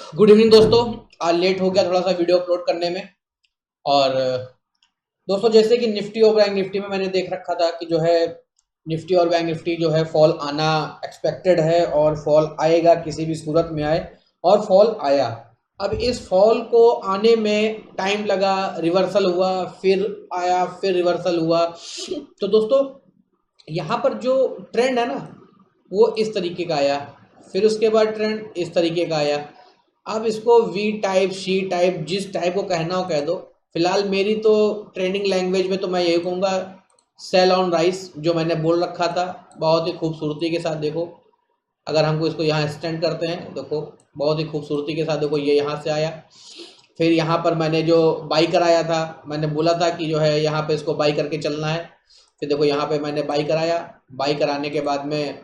Good evening दोस्तों। आज late हो गया थोड़ा सा वीडियो अपलोड करने में। और दोस्तों, जैसे कि निफ्टी और बैंक निफ्टी में मैंने देख रखा था कि जो है निफ्टी और बैंक निफ्टी जो है फॉल आना एक्सपेक्टेड है और फॉल आएगा, किसी भी सूरत में आए। और फॉल आया। अब इस फॉल को आने में टाइम लगा, रिवर्सल हुआ, फिर आया, फिर रिवर्सल हुआ। तो दोस्तों, यहाँ पर जो ट्रेंड है ना, वो इस तरीके का आया। फिर उसके बाद ट्रेंड इस तरीके का आया। अब इसको वी टाइप, सी टाइप, जिस टाइप को कहना हो कह दो। फिलहाल मेरी तो ट्रेंडिंग लैंग्वेज में तो मैं यही कहूँगा, सेल ऑन राइस, जो मैंने बोल रखा था। बहुत ही खूबसूरती के साथ देखो, अगर हमको इसको यहाँ एक्सटेंड करते हैं, देखो बहुत ही खूबसूरती के साथ देखो, ये यहाँ से आया। फिर यहाँ पर मैंने जो बाई कराया था, मैंने बोला था कि जो है यहाँ पे इसको बाई करके चलना है। फिर देखो यहाँ पे मैंने बाई कराया। बाई कराने के बाद में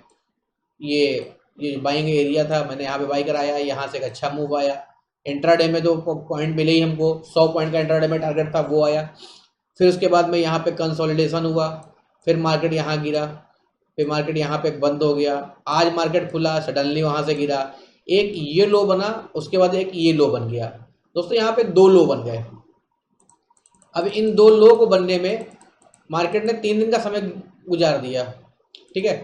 ये ये बाइंग एरिया था, मैंने यहाँ पे बाई कराया, यहाँ से एक अच्छा मूव आया। इंट्राडे में तो पॉइंट मिले ही हमको, 100 पॉइंट का इंट्राडे में टारगेट था, वो आया। फिर उसके बाद में यहाँ पे कंसोलिडेशन हुआ। फिर मार्केट यहाँ गिरा। फिर मार्केट यहाँ पे बंद हो गया। आज मार्केट खुला, सडनली वहाँ से गिरा। एक ये लो बना, उसके बाद एक ये लो बन गया। दोस्तों, यहाँ पे दो लो बन गए। अब इन दो लो को बनने में मार्केट ने 3 दिन का समय गुजार दिया। ठीक है।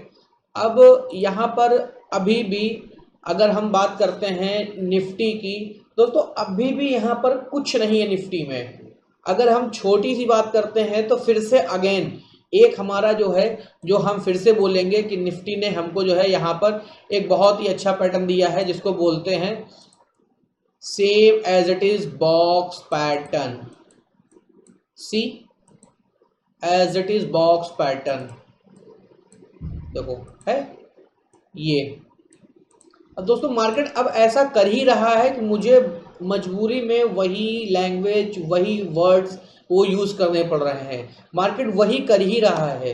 अब यहाँ पर अभी भी अगर हम बात करते हैं निफ्टी की, दोस्तों अभी भी यहाँ पर कुछ नहीं है निफ्टी में। अगर हम छोटी सी बात करते हैं तो फिर से अगेन एक हमारा जो है, जो हम फिर से बोलेंगे कि निफ्टी ने हमको जो है यहाँ पर एक बहुत ही अच्छा पैटर्न दिया है, जिसको बोलते हैं same as it is box pattern. See as it is box pattern, देखो है ये। अब दोस्तों, मार्केट अब ऐसा कर ही रहा है कि मुझे मजबूरी में वही लैंग्वेज, वही वर्ड्स वो यूज़ करने पड़ रहे हैं। मार्केट वही कर ही रहा है।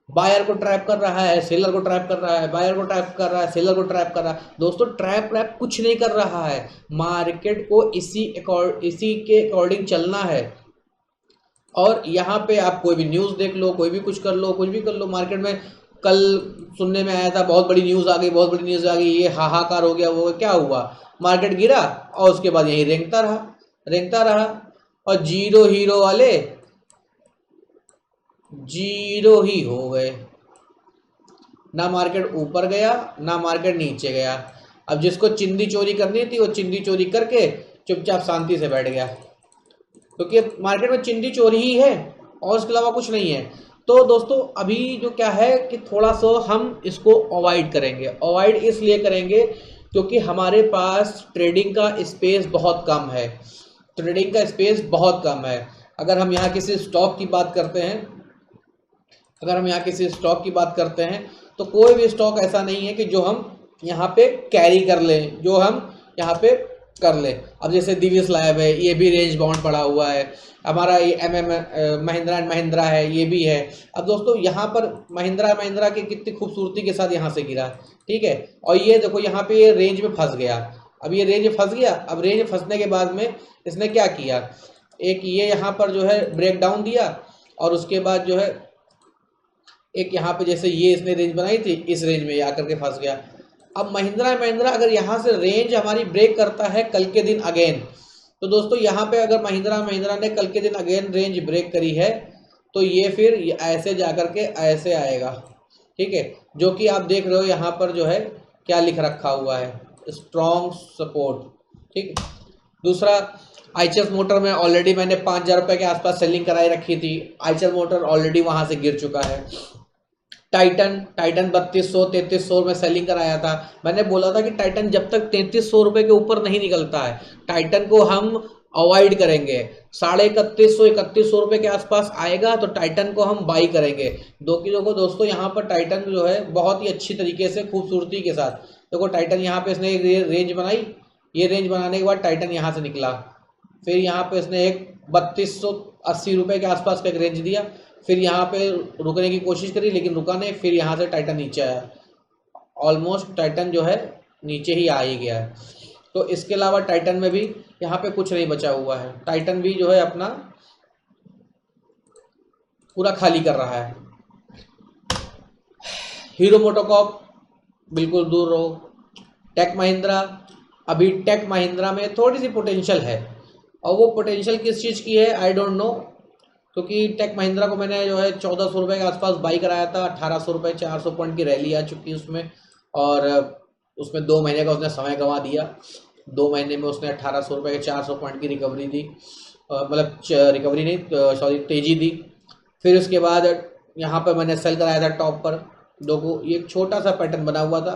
बायर को ट्रैप कर रहा है, सेलर को ट्रैप कर रहा है, बायर को ट्रैप कर रहा है, सेलर को ट्रैप कर रहा है। दोस्तों, ट्रैप कुछ नहीं कर रहा है। मार्केट को इसी के अकॉर्डिंग चलना है। और यहाँ पे आप कोई भी न्यूज़ देख लो, कोई भी कुछ कर लो, कुछ भी कर लो। मार्केट में कल सुनने में आया था, बहुत बड़ी न्यूज़ आ गई, बहुत बड़ी न्यूज़ आ गई, ये हाहाकार हो गया, वो क्या हुआ, मार्केट गिरा और उसके बाद यहीं रेंगता रहा, रेंगता रहा। और जीरो हीरो वाले जीरो ही हो गए। ना मार्केट ऊपर गया, ना मार्केट नीचे गया। अब जिसको चिंदी चोरी करनी थी, वो चिंदी चोरी करके चुपचाप शांति से बैठ गया, क्योंकि मार्केट में चिंदी चोरी ही है और उसके अलावा कुछ नहीं है। तो दोस्तों, अभी जो क्या है कि थोड़ा सा हम इसको अवॉइड करेंगे। अवॉइड इसलिए करेंगे क्योंकि हमारे पास ट्रेडिंग का स्पेस बहुत कम है। ट्रेडिंग का स्पेस बहुत कम है। अगर हम यहाँ किसी स्टॉक की बात करते हैं, अगर हम यहाँ किसी स्टॉक की बात करते हैं, तो कोई भी स्टॉक ऐसा नहीं है कि जो हम यहाँ पे कैरी कर लें, जो हम यहाँ पे कर ले। अब जैसे दिव्य स्लैब है, ये भी रेंज बाउंड पड़ा हुआ है। हमारा ये महिंद्रा एंड महिंद्रा है, ये भी है। अब दोस्तों, यहाँ पर महिंद्रा की कितनी खूबसूरती के साथ यहाँ से गिरा, ठीक है। और ये देखो, यहाँ पे ये रेंज में फंस गया। अब ये रेंज फंस गया। अब रेंज फंसने के बाद में इसने क्या किया, एक ये यहाँ पर जो है ब्रेक डाउन दिया, और उसके बाद जो है एक यहाँ पे जैसे ये इसने रेंज बनाई थी, इस रेंज में आकर के फंस गया। अब महिंद्रा अगर यहाँ से रेंज हमारी ब्रेक करता है कल के दिन अगेन, तो दोस्तों यहाँ पे अगर महिंद्रा ने कल के दिन अगेन रेंज ब्रेक करी है, तो ये फिर ऐसे जाकर के ऐसे आएगा, ठीक है। जो कि आप देख रहे हो यहाँ पर जो है क्या लिख रखा हुआ है, स्ट्रॉन्ग सपोर्ट, ठीक। दूसरा, आईचएस मोटर में ऑलरेडी मैंने 5,000 रुपये के आसपास सेलिंग कराई रखी थी। आईचएस मोटर ऑलरेडी वहाँ से गिर चुका है। टाइटन 3200 में सेलिंग कराया था। मैंने बोला था कि टाइटन जब तक 3300 रुपये के ऊपर नहीं निकलता है, टाइटन को हम अवॉइड करेंगे। 31,500 रुपये के आसपास आएगा तो टाइटन को हम बाई करेंगे। देखो दोस्तों, यहाँ पर टाइटन जो है बहुत ही अच्छी तरीके से खूबसूरती के साथ देखो, टाइटन यहाँ पे इसने एक रेंज बनाई। ये रेंज बनाने के बाद टाइटन यहाँ से निकला। फिर यहाँ पे इसने एक 3280 रुपये के आसपास का एक रेंज दिया। फिर यहाँ पे रुकने की कोशिश करी, लेकिन रुका नहीं। फिर यहाँ से टाइटन नीचे आया। ऑलमोस्ट टाइटन जो है नीचे ही आ ही गया है। तो इसके अलावा टाइटन में भी यहाँ पे कुछ नहीं बचा हुआ है। टाइटन भी जो है अपना पूरा खाली कर रहा है। हीरो मोटोकॉर्प बिल्कुल दूर रहो। टेक महिंद्रा अभी टेक महिंद्रा में थोड़ी सी पोटेंशियल है, और वो पोटेंशियल किस चीज़ की है आई डोंट नो, क्योंकि टेक महिंद्रा को मैंने जो है 1400 रुपये के आसपास बाई कराया था, 1800 रुपये 400 पॉइंट की रैली आ चुकी है उसमें, और उसमें 2 महीने का उसने समय गंवा दिया। 2 महीने में उसने 1800 रुपये के 400 पॉइंट की रिकवरी दी, मतलब रिकवरी नहीं सॉरी तेजी दी। फिर उसके बाद यहाँ पर मैंने सेल कराया था टॉप पर। देखो ये एक छोटा सा पैटर्न बना हुआ था,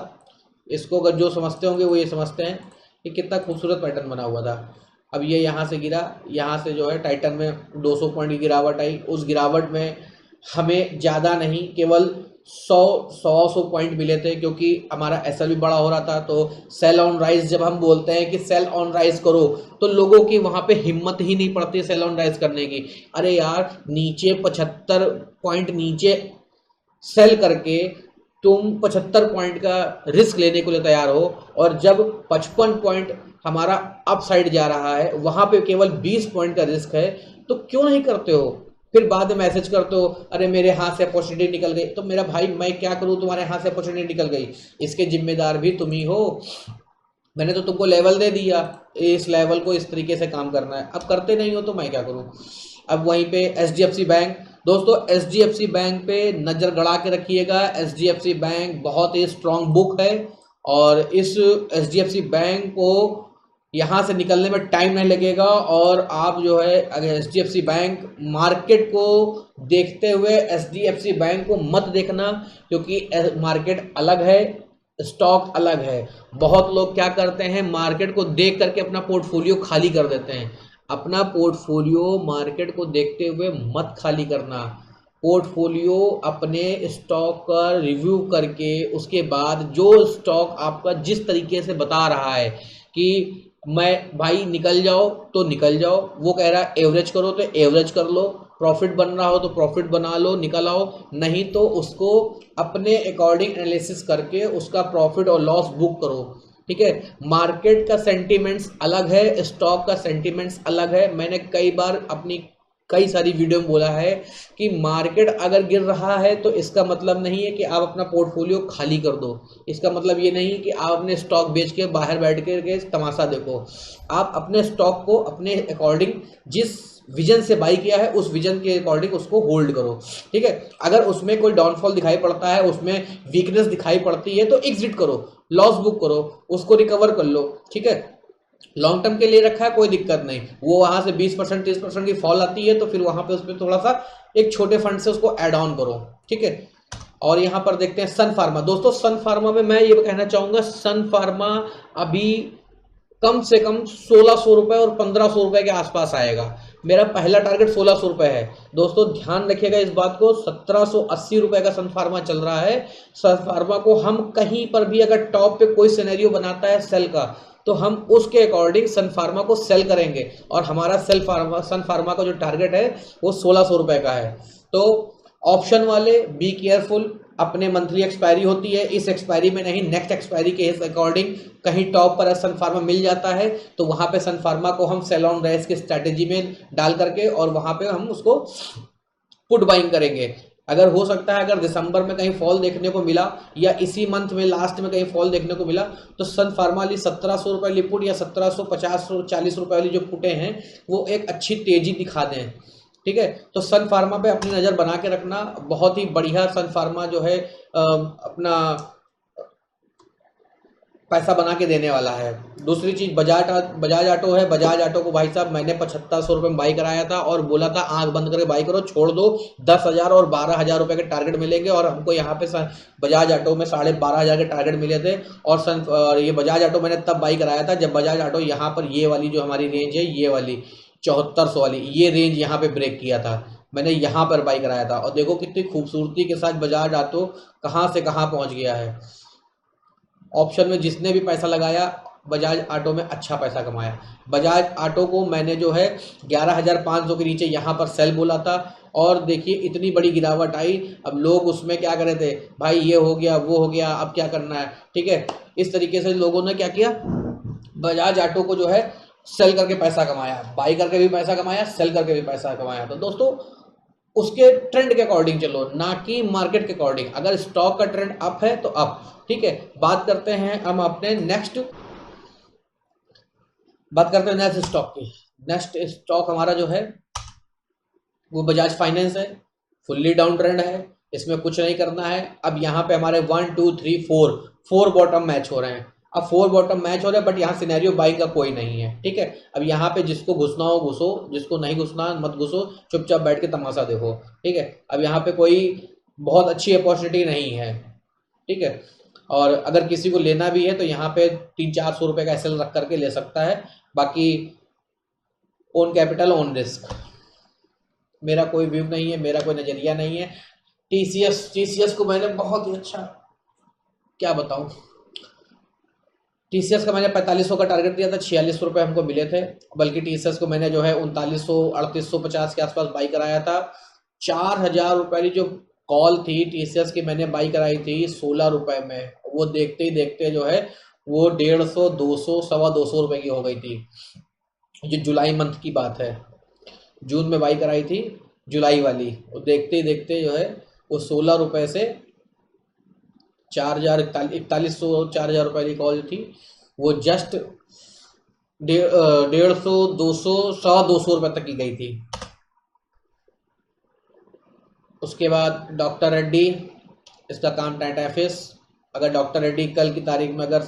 इसको अगर जो समझते होंगे वो ये समझते हैं कि कितना खूबसूरत पैटर्न बना हुआ था। अब ये यहाँ से गिरा, यहाँ से जो है टाइटन में 200 पॉइंट की गिरावट आई। उस गिरावट में हमें ज़्यादा नहीं, केवल 100 पॉइंट मिले थे, क्योंकि हमारा एसएल भी बड़ा हो रहा था। तो सेल ऑन राइज जब हम बोलते हैं कि सेल ऑन राइज करो, तो लोगों की वहाँ पे हिम्मत ही नहीं पड़ती सेल ऑन राइज करने की। अरे यार, नीचे 75 पॉइंट नीचे सेल करके तुम 75 पॉइंट का रिस्क लेने के लिए तैयार हो, और जब 55 पॉइंट हमारा अप साइड जा रहा है वहाँ पे केवल 20 पॉइंट का रिस्क है, तो क्यों नहीं करते हो? फिर बाद में मैसेज करते हो, अरे मेरे हाथ से अपॉर्चुनिटी निकल गई। तो मेरा भाई मैं क्या करूँ, तुम्हारे हाथ से अपॉर्चुनिटी निकल गई, इसके जिम्मेदार भी तुम ही हो। मैंने तो तुमको लेवल दे दिया, इस लेवल को इस तरीके से काम करना है, अब करते नहीं हो तो मैं क्या करूँ। अब वहीं पे एचडीएफसी बैंक, दोस्तों एचडीएफसी बैंक पे नज़र गड़ा के रखिएगा। एचडीएफसी बैंक बहुत ही स्ट्रांग बुक है, और इस एचडीएफसी बैंक को यहाँ से निकलने में टाइम नहीं लगेगा। और आप जो है अगर एचडीएफसी बैंक मार्केट को देखते हुए एचडीएफसी बैंक को मत देखना, क्योंकि मार्केट अलग है, स्टॉक अलग है। बहुत लोग क्या करते हैं, मार्केट को देख करके अपना पोर्टफोलियो खाली कर देते हैं। अपना पोर्टफोलियो मार्केट को देखते हुए मत खाली करना। पोर्टफोलियो अपने स्टॉक का रिव्यू करके उसके बाद जो स्टॉक आपका जिस तरीके से बता रहा है कि मैं भाई निकल जाओ तो निकल जाओ, वो कह रहा है एवरेज करो तो एवरेज कर लो, प्रॉफिट बन रहा हो तो प्रॉफिट बना लो, निकल आओ, नहीं तो उसको अपने अकॉर्डिंग एनालिसिस करके उसका प्रॉफिट और लॉस बुक करो। ठीक है, मार्केट का सेंटीमेंट्स अलग है, स्टॉक का सेंटीमेंट्स अलग है। मैंने कई बार अपनी कई सारी वीडियो में बोला है कि मार्केट अगर गिर रहा है तो इसका मतलब नहीं है कि आप अपना पोर्टफोलियो खाली कर दो, इसका मतलब ये नहीं कि आप अपने स्टॉक बेच के बाहर बैठ के तमाशा देखो। आप अपने स्टॉक को अपने अकॉर्डिंग जिस विजन से बाई किया है उस विजन के अकॉर्डिंग उसको होल्ड करो। ठीक है, अगर उसमें कोई डाउनफॉल दिखाई पड़ता है, उसमें वीकनेस दिखाई पड़ती है तो एग्जिट करो, लॉस बुक करो, उसको रिकवर कर लो। ठीक है, लॉन्ग टर्म के लिए रखा है कोई दिक्कत नहीं, वो वहां से 20% 30% की फॉल आती है तो फिर वहां पे उसमें थोड़ा सा एक छोटे फंड से उसको ऐड ऑन करो। ठीक है, और यहाँ पर देखते हैं सन फार्मा। दोस्तों सन फार्मा में मैं ये कहना चाहूंगा, सन फार्मा अभी कम से कम 1600 रुपए और 1500 रुपए के आसपास आएगा। मेरा पहला टारगेट 1600 रुपए है। दोस्तों ध्यान रखिएगा इस बात को, 1780 रुपए का सन फार्मा चल रहा है। सन फार्मा को हम कहीं पर भी अगर टॉप पे कोई सिनेरियो बनाता है सेल का, तो हम उसके अकॉर्डिंग सन फार्मा को सेल करेंगे, और हमारा सन फार्मा का जो टारगेट है वो 1600 रुपए का है। तो ऑप्शन वाले बी केयरफुल, अपने मंथली एक्सपायरी होती है, इस एक्सपायरी में नहीं नेक्स्ट एक्सपायरी के अकॉर्डिंग कहीं टॉप पर सन फार्मा मिल जाता है तो वहां पे सन फार्मा को हम सेल ऑन राइज की स्ट्रैटेजी में डाल करके और वहां पे हम उसको पुट बाइंग करेंगे। अगर हो सकता है अगर दिसंबर में कहीं फॉल देखने को मिला या इसी मंथ में लास्ट में कहीं फॉल देखने को मिला तो सन फार्मा वाली 1700 रुपये वाली पुट या 1750 40 रुपये वाली जो पुटें हैं वो एक अच्छी तेजी दिखा दें। ठीक है, तो सन फार्मा पे अपनी नज़र बना के रखना, बहुत ही बढ़िया सन फार्मा जो है अपना पैसा बना के देने वाला है। दूसरी चीज़ बजाज ऑटो है। बजाज ऑटो को भाई साहब मैंने 7500 रुपये में बाई कराया था और बोला था आंख बंद करके बाई करो, छोड़ दो, 10,000 और 12,000 रुपये के टारगेट मिलेंगे। और हमको यहाँ पे बजाज ऑटो में 12,500 के टारगेट मिले थे। और ये बजाज ऑटो मैंने तब बाई कराया था जब बजाज ऑटो यहाँ पर ये वाली जो हमारी रेंज है, ये वाली 7400 वाली, ये रेंज यहाँ पे ब्रेक किया था, मैंने यहाँ पर बाई कराया था। और देखो कितनी खूबसूरती के साथ बजाज ऑटो कहाँ से कहाँ पहुँच गया है। ऑप्शन में जिसने भी पैसा लगाया बजाज ऑटो में अच्छा पैसा कमाया। बजाज ऑटो को मैंने जो है 11,500 के नीचे यहाँ पर सेल बोला था, और देखिए इतनी बड़ी गिरावट आई। अब लोग उसमें क्या कर रहे थे, भाई ये हो गया वो हो गया, अब क्या करना है। ठीक है, इस तरीके से लोगों ने क्या किया, बजाज ऑटो को जो है सेल करके पैसा कमाया, बाई करके भी पैसा कमाया, सेल करके भी पैसा कमाया। तो दोस्तों उसके ट्रेंड के अकॉर्डिंग चलो, ना कि मार्केट के अकॉर्डिंग। अगर स्टॉक का ट्रेंड अप है तो अप। ठीक है, बात करते हैं हम अपने नेक्स्ट बात करते हैं नेक्स्ट स्टॉक की। नेक्स्ट स्टॉक हमारा जो है वो बजाज फाइनेंस है। फुल्ली डाउन ट्रेंड है, इसमें कुछ नहीं करना है। अब यहाँ पे हमारे 1 2 3 4 फोर बॉटम मैच हो रहे हैं। अब फोर बॉटम मैच हो रहे हैं, बट यहाँ सिनेरियो बाइंग का कोई नहीं है, ठीक है। अब यहाँ पे जिसको घुसना हो घुसो, जिसको नहीं घुसना मत घुसो, चुपचाप बैठ के तमाशा देखो, ठीक है। अब यहाँ पे कोई बहुत अच्छी अपॉर्चुनिटी नहीं है, ठीक है। और अगर किसी को लेना भी है तो यहाँ पे 300-400 रुपये का एसएल रख करके ले सकता है। बाकी ओन कैपिटल ओन रिस्क, मेरा कोई व्यू नहीं है, मेरा कोई नज़रिया नहीं है। टीसीएस को मैंने बहुत ही अच्छा, क्या बताऊं, टीसीएस का मैंने 4500 का टारगेट दिया था, 4600 रुपये हमको मिले थे। बल्कि टीसीएस को मैंने जो है 3900 3850 के आसपास बाई कराया था। 4000 रुपये की जो कॉल थी टीसीएस की, मैंने बाई कराई थी 16 रुपये में। वो देखते ही देखते जो है वो 150 200 225 रुपये की हो गई थी। ये जुलाई मंथ की बात है, जून में बाई कराई थी जुलाई वाली। वो देखते ही देखते जो है वो 16 रुपये से 4000 4100 4000 रुपये की कॉल थी, वो जस्ट 150 200 225 रुपये तक की गई थी। उसके बाद डॉक्टर रेड्डी, इसका काम टाटा फिश। अगर डॉक्टर रेड्डी कल की तारीख में अगर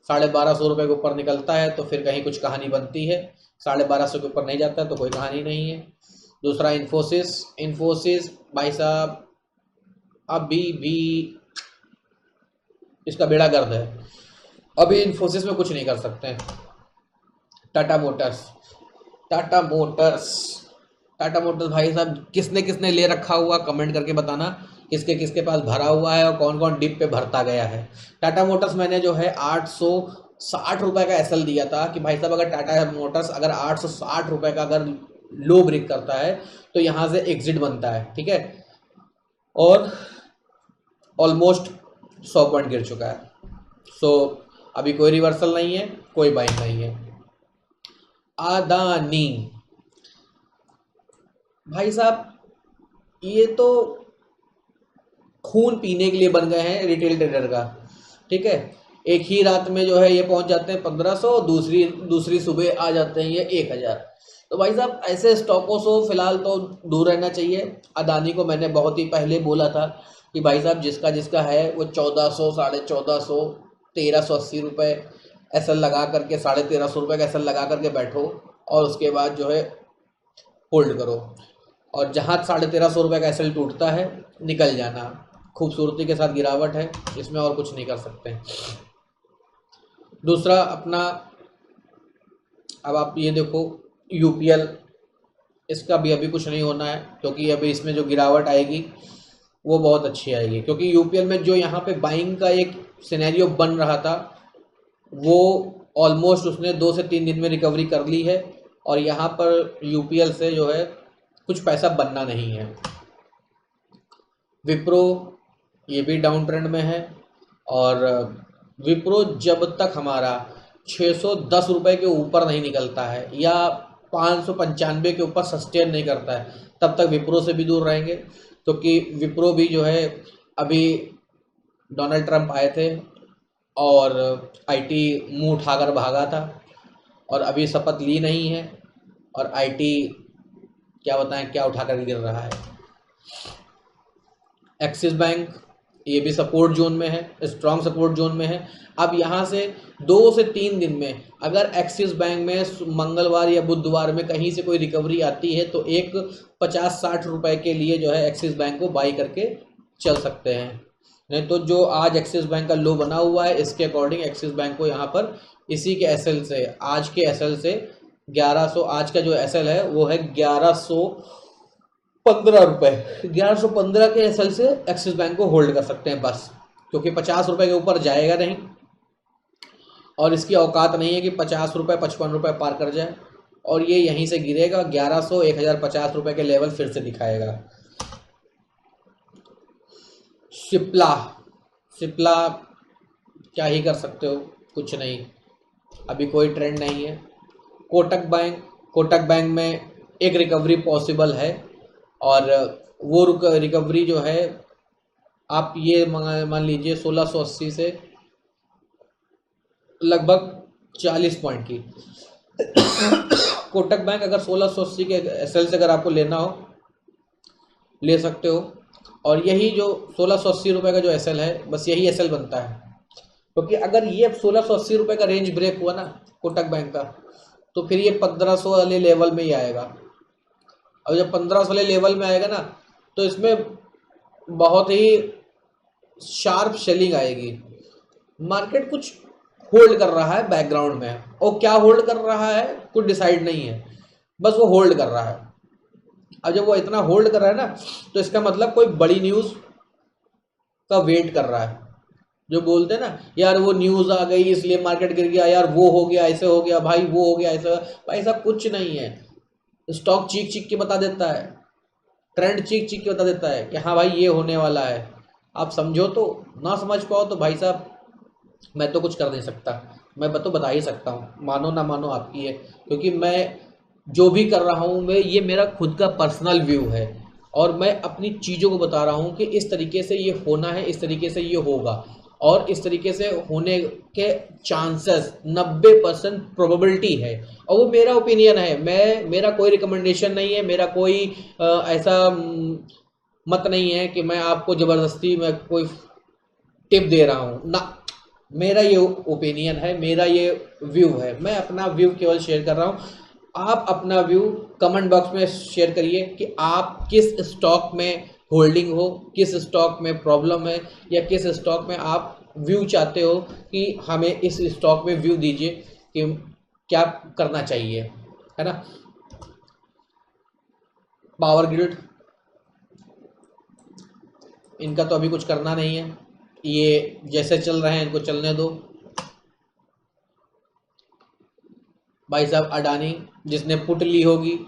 1250 रुपये के ऊपर निकलता है तो फिर कहीं कुछ कहानी बनती है। 1250 के ऊपर नहीं जाता तो कोई कहानी नहीं है। दूसरा इन्फोसिस भाई साहब अभी भी इसका बेड़ा गर्द है, अभी इन्फोसिस में कुछ नहीं कर सकते हैं। Tata Motors Tata Motors Tata Motors भाई साहब किसने किसने ले रखा हुआ कमेंट करके बताना, किसके किसके पास भरा हुआ है और कौन कौन डिप पे भरता गया है। टाटा मोटर्स मैंने जो है 860 रुपये का एसएल दिया था कि भाई साहब अगर टाटा मोटर्स अगर 860 रुपये का अगर लो ब्रेक करता है तो यहाँ से एग्जिट बनता है, ठीक है। और ऑलमोस्ट 100 पॉइंट गिर चुका है। सो अभी कोई रिवर्सल नहीं है, कोई बाइंग नहीं है। अदानी भाई साहब ये तो खून पीने के लिए बन गए हैं रिटेल ट्रेडर का, ठीक है। एक ही रात में जो है ये पहुंच जाते हैं 1500, दूसरी सुबह आ जाते हैं ये 1000। तो भाई साहब ऐसे स्टॉकों से फिलहाल तो दूर रहना चाहिए। अदानी को मैंने बहुत ही पहले बोला था कि भाई साहब जिसका जिसका है वो 1400 1450 1380 रुपये एसएल लगा करके 1350 रुपये का एसएल लगा करके बैठो और उसके बाद जो है होल्ड करो। और जहाँ 1350 रुपये का एसएल टूटता है निकल जाना। खूबसूरती के साथ गिरावट है, इसमें और कुछ नहीं कर सकते। दूसरा अपना, अब आप ये देखो यूपीएल, इसका भी अभी कुछ नहीं होना है क्योंकि अभी इसमें जो गिरावट आएगी वो बहुत अच्छी आएगी। क्योंकि यूपीएल में जो यहाँ पे बाइंग का एक सिनेरियो बन रहा था वो ऑलमोस्ट उसने 2 से 3 दिन में रिकवरी कर ली है। और यहाँ पर यूपीएल से जो है कुछ पैसा बनना नहीं है। विप्रो ये भी डाउन ट्रेंड में है। और विप्रो जब तक हमारा 610 रुपये के ऊपर नहीं निकलता है या 595 के ऊपर सस्टेन नहीं करता है तब तक विप्रो से भी दूर रहेंगे। क्योंकि विप्रो भी जो है अभी डोनाल्ड ट्रंप आए थे और आईटी मुंह उठाकर भागा था और अभी शपथ ली नहीं है और आईटी क्या बताएं क्या उठाकर गिर रहा है। एक्सिस बैंक ये भी सपोर्ट जोन में है, स्ट्रॉन्ग सपोर्ट जोन में है। अब यहाँ से 2 से 3 दिन में अगर एक्सिस बैंक में मंगलवार या बुधवार में कहीं से कोई रिकवरी आती है तो एक 50-60 रुपये के लिए जो है एक्सिस बैंक को बाई करके चल सकते हैं। नहीं तो जो आज एक्सिस बैंक का लो बना हुआ है इसके अकॉर्डिंग एक्सिस बैंक को यहाँ पर इसी के एसएल से, आज के एसएल से 1100, आज का जो एसएल है वो है 1115 रुपये। 1115 के एसएल से एक्सिस बैंक को होल्ड कर सकते हैं बस, क्योंकि 50 रुपये के ऊपर जाएगा नहीं और इसकी औकात नहीं है कि 50 रुपये 55 रुपये पार कर जाए। और ये यहीं से गिरेगा 1100 1050 रुपये के लेवल फिर से दिखाएगा। सिप्ला क्या ही कर सकते हो, कुछ नहीं, अभी कोई ट्रेंड नहीं है। कोटक बैंक में एक रिकवरी पॉसिबल है और वो रिकवरी जो है आप ये मान लीजिए 1680 से लगभग 40 पॉइंट की। कोटक बैंक अगर 1680 के एसएल से अगर आपको लेना हो ले सकते हो। और यही जो 1680 रुपये का जो एसएल है, बस यही एसएल बनता है। क्योंकि अगर ये 1680 रुपये का रेंज ब्रेक हुआ ना कोटक बैंक का, तो फिर ये 1500 वाले लेवल में ही आएगा। और जब 1500 वाले लेवल में आएगा ना, तो इसमें बहुत ही शार्प सेलिंग आएगी। मार्केट कुछ होल्ड कर रहा है बैकग्राउंड में, और क्या होल्ड कर रहा है कुछ डिसाइड नहीं है, बस वो होल्ड कर रहा है। अब जब वो इतना होल्ड कर रहा है ना, तो इसका मतलब कोई बड़ी न्यूज़ का वेट कर रहा है। जो बोलते हैं ना यार वो न्यूज़ आ गई इसलिए मार्केट गिर गया, यार वो हो गया ऐसे हो गया, भाई वो हो गया ऐसे, भाई ऐसा कुछ नहीं है। स्टॉक चीख चीख के बता देता है, ट्रेंड चीख चीख के बता देता है कि हाँ भाई ये होने वाला है। आप समझो तो, ना समझ पाओ तो भाई साहब मैं तो कुछ कर नहीं सकता। मैं तो बता ही सकता हूँ, मानो ना मानो आपकी है। क्योंकि मैं जो भी कर रहा हूँ, मैं ये मेरा खुद का पर्सनल व्यू है, और मैं अपनी चीज़ों को बता रहा हूँ कि इस तरीके से ये होना है, इस तरीके से ये होगा, और इस तरीके से होने के चांसेस 90% प्रोबेबिलिटी है। और वो मेरा ओपिनियन है, मेरा कोई रिकमेंडेशन नहीं है, मेरा कोई ऐसा मत नहीं है कि मैं आपको ज़बरदस्ती में कोई टिप दे रहा हूँ ना। मेरा ये ओपिनियन है, मेरा ये व्यू है, मैं अपना व्यू केवल शेयर कर रहा हूँ। आप अपना व्यू कमेंट बॉक्स में शेयर करिए कि आप किस स्टॉक में होल्डिंग हो, किस स्टॉक में प्रॉब्लम है, या किस स्टॉक में आप व्यू चाहते हो कि हमें इस स्टॉक में व्यू दीजिए कि क्या करना चाहिए, है ना। पावर ग्रिड, इनका तो अभी कुछ करना नहीं है, ये जैसे चल रहे हैं इनको चलने दो। भाई साहब अडानी जिसने पुट ली होगी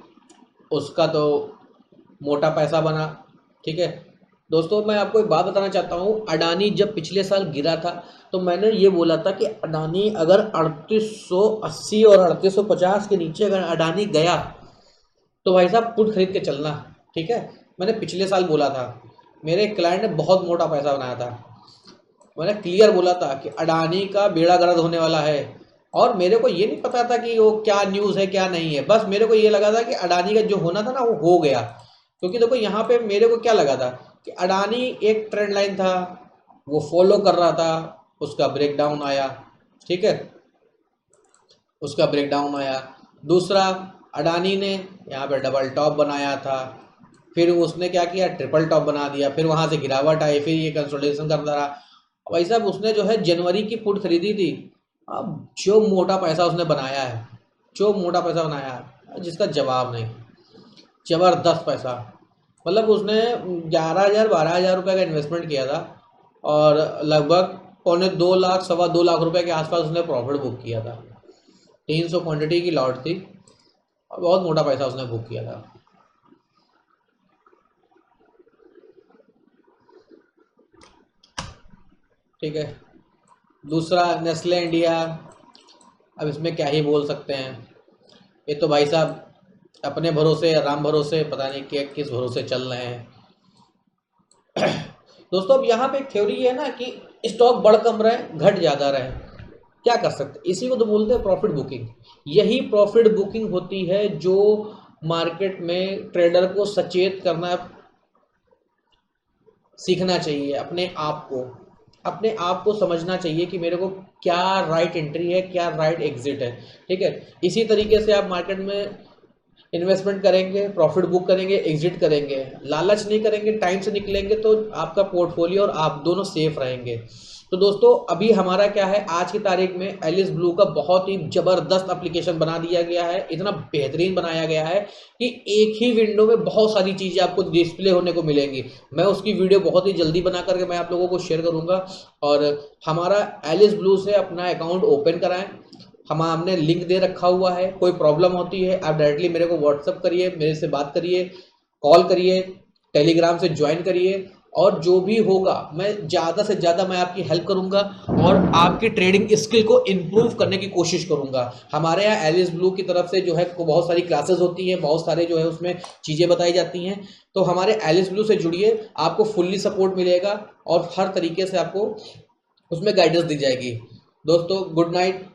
उसका तो मोटा पैसा बना। ठीक है दोस्तों, मैं आपको एक बात बताना चाहता हूँ। अडानी जब पिछले साल गिरा था, तो मैंने ये बोला था कि अडानी अगर 3880 और 3850 के नीचे अगर अडानी गया तो भाई साहब पुट खरीद के चलना। ठीक है, मैंने पिछले साल बोला था। मेरे क्लाइंट ने बहुत मोटा पैसा बनाया था। मैंने क्लियर बोला था कि अडानी का बेड़ा गर्क होने वाला है। और मेरे को ये नहीं पता था कि वो क्या न्यूज़ है क्या नहीं है, बस मेरे को ये लगा था कि अडानी का जो होना था ना वो हो गया। क्योंकि देखो यहाँ पे मेरे को क्या लगा था कि अडानी एक ट्रेंड लाइन था, वो फॉलो कर रहा था, उसका ब्रेकडाउन आया। ठीक है, उसका ब्रेकडाउन आया। दूसरा, अडानी ने यहाँ पे डबल टॉप बनाया था, फिर उसने क्या किया, ट्रिपल टॉप बना दिया, फिर वहाँ से गिरावट आई, फिर ये कंसोलिडेशन करता रहा। भाई साहब उसने जो है जनवरी की पुट खरीदी थी। अब जो मोटा पैसा उसने बनाया है, जो मोटा पैसा बनाया है जिसका जवाब नहीं, ज़बरदस्त पैसा। मतलब उसने 11,000 12,000 रुपये का इन्वेस्टमेंट किया था, और लगभग 2.25 लाख 2.25 लाख रुपए के आसपास उसने प्रॉफिट बुक किया था। 300 क्वांटिटी की लॉट थी, और बहुत मोटा पैसा उसने बुक किया था। ठीक है, दूसरा नेस्ले इंडिया, अब इसमें क्या ही बोल सकते हैं। ये तो भाई साहब अपने भरोसे राम भरोसे पता नहीं क्या किस भरोसे चल रहे हैं। दोस्तों अब यहाँ पे एक थ्योरी है ना कि स्टॉक बढ़ कम रहे घट ज़्यादा रहे, क्या कर सकते, इसी को तो बोलते हैं प्रॉफिट बुकिंग। यही प्रॉफिट बुकिंग होती है जो मार्केट में ट्रेडर को सचेत करना सीखना चाहिए। अपने आप को समझना चाहिए कि मेरे को क्या राइट एंट्री है, क्या राइट एग्जिट है। ठीक है, इसी तरीके से आप मार्केट में इन्वेस्टमेंट करेंगे, प्रॉफिट बुक करेंगे, एग्जिट करेंगे, लालच नहीं करेंगे, टाइम से निकलेंगे, तो आपका पोर्टफोलियो और आप दोनों सेफ रहेंगे। तो दोस्तों अभी हमारा क्या है, आज की तारीख में एलिस ब्लू का बहुत ही ज़बरदस्त एप्लीकेशन बना दिया गया है, इतना बेहतरीन बनाया गया है कि एक ही विंडो में बहुत सारी चीज़ें आपको डिस्प्ले होने को मिलेंगी। मैं उसकी वीडियो बहुत ही जल्दी बना करके मैं आप लोगों को शेयर करूँगा। और हमारा एलिस ब्लू से अपना अकाउंट ओपन कराएं, हमने लिंक दे रखा हुआ है। कोई प्रॉब्लम होती है आप डायरेक्टली मेरे को व्हाट्सअप करिए, मेरे से बात करिए, कॉल करिए, टेलीग्राम से ज्वाइन करिए, और जो भी होगा मैं ज़्यादा से ज़्यादा मैं आपकी हेल्प करूंगा और आपकी ट्रेडिंग स्किल को इम्प्रूव करने की कोशिश करूंगा। हमारे यहाँ एलिस ब्लू की तरफ से जो है बहुत सारी क्लासेस होती हैं, बहुत सारे जो है उसमें चीज़ें बताई जाती हैं। तो हमारे एलिस ब्लू से जुड़िए, आपको फुल्ली सपोर्ट मिलेगा और हर तरीके से आपको उसमें गाइडेंस दी जाएगी। दोस्तों गुड नाइट।